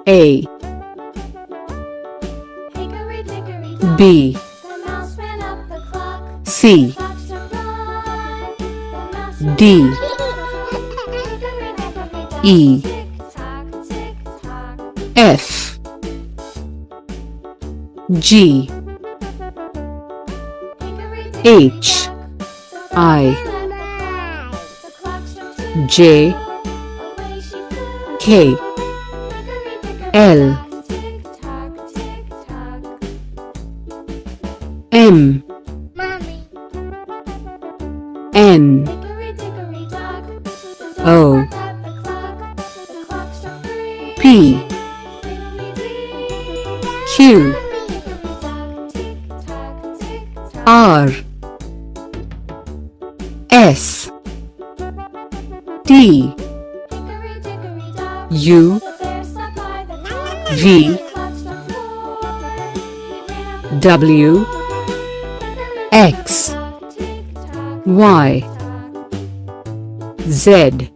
A B C D E F G H I J K L M N O P Q R S T U V W X Y Z